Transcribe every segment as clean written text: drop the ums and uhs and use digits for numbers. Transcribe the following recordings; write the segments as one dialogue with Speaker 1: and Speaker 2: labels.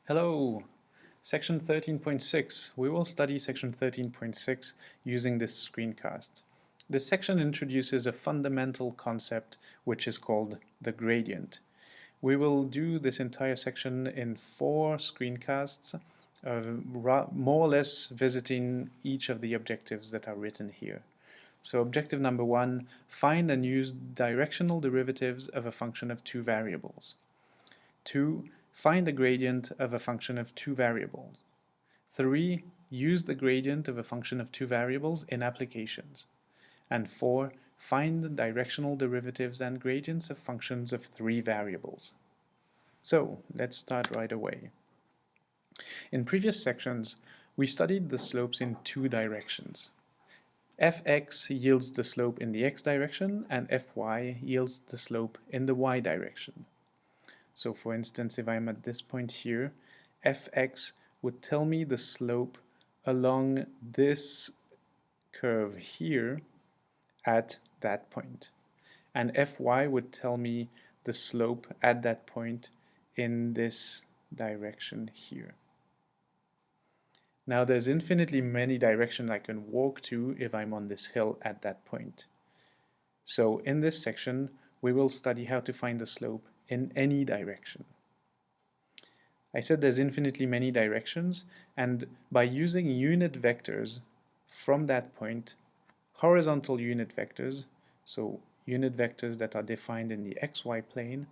Speaker 1: Hello! Section 13.6. We will study section 13.6 using this screencast. This section introduces a fundamental concept which is called the gradient. We will do this entire section in 4 screencasts, more or less visiting each of the objectives that are written here. So objective number 1, find and use directional derivatives of a function of 2 variables. 2. Find the gradient of a function of 2 variables. 3. Use the gradient of a function of 2 variables in applications. And 4. Find the directional derivatives and gradients of functions of 3 variables. So, let's start right away. In previous sections, we studied the slopes in 2 directions. fx yields the slope in the x direction, and fy yields the slope in the y direction. So for instance, if I'm at this point here, fx would tell me the slope along this curve here at that point. And fy would tell me the slope at that point in this direction here. Now there's infinitely many directions I can walk to if I'm on this hill at that point. So in this section, we will study how to find the slope in any direction. I said there's infinitely many directions, and by using unit vectors from that point, horizontal unit vectors, so unit vectors that are defined in the xy plane,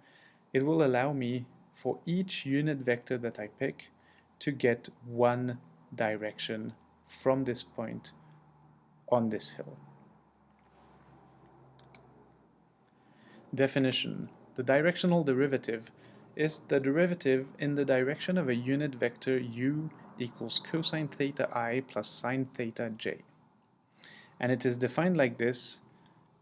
Speaker 1: it will allow me for each unit vector that I pick to get one direction from this point on this hill. Definition. The directional derivative is the derivative in the direction of a unit vector u equals cosine theta I plus sine theta j. And it is defined like this.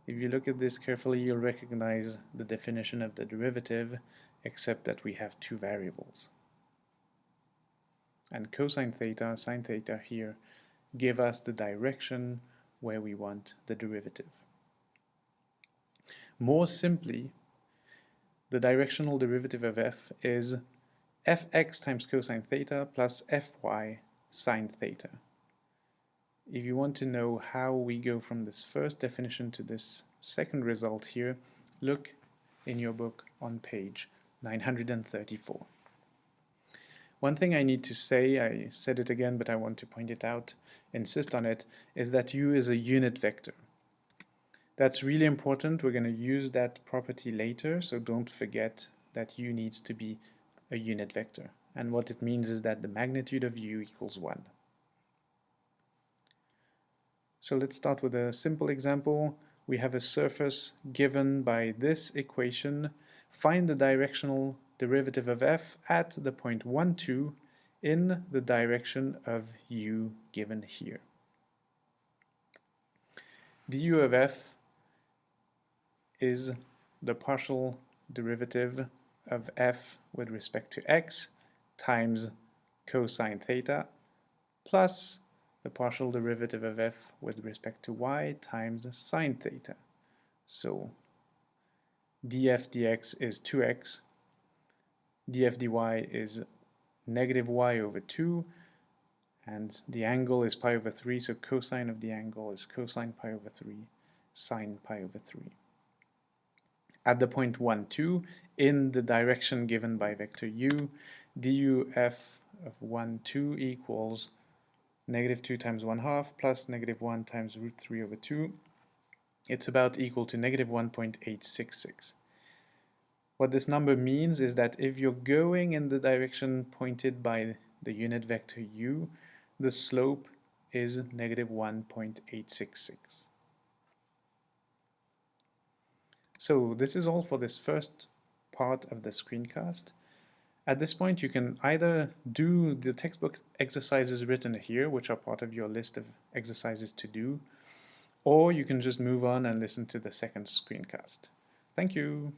Speaker 1: If you look at this carefully, you'll recognize the definition of the derivative, except that we have 2 variables. And cosine theta, sine theta here give us the direction where we want the derivative. More simply, the directional derivative of f is fx times cosine theta plus fy sine theta. If you want to know how we go from this first definition to this second result here, look in your book on page 934. One thing I need to say, I said it again but I want to point it out, insist on it, is that u is a unit vector. That's really important. We're going to use that property later, so don't forget that u needs to be a unit vector. And what it means is that the magnitude of u equals 1. So let's start with a simple example. We have a surface given by this equation. Find the directional derivative of f at the point 1, 2 in the direction of u given here. du of f is the partial derivative of f with respect to x times cosine theta plus the partial derivative of f with respect to y times sine theta. So df dx is 2x, df dy is negative y over 2, and the angle is pi over 3, so cosine of the angle is cosine pi over 3 sine pi over 3. At the point 1, 2, in the direction given by vector u, du f of 1, 2 equals negative 2 times 1/2 plus negative 1 times root 3 over 2. It's about equal to negative 1.866. What this number means is that if you're going in the direction pointed by the unit vector u, the slope is negative 1.866. So this is all for this first part of the screencast. At this point you can either do the textbook exercises written here, which are part of your list of exercises to do, or you can just move on and listen to the second screencast. Thank you!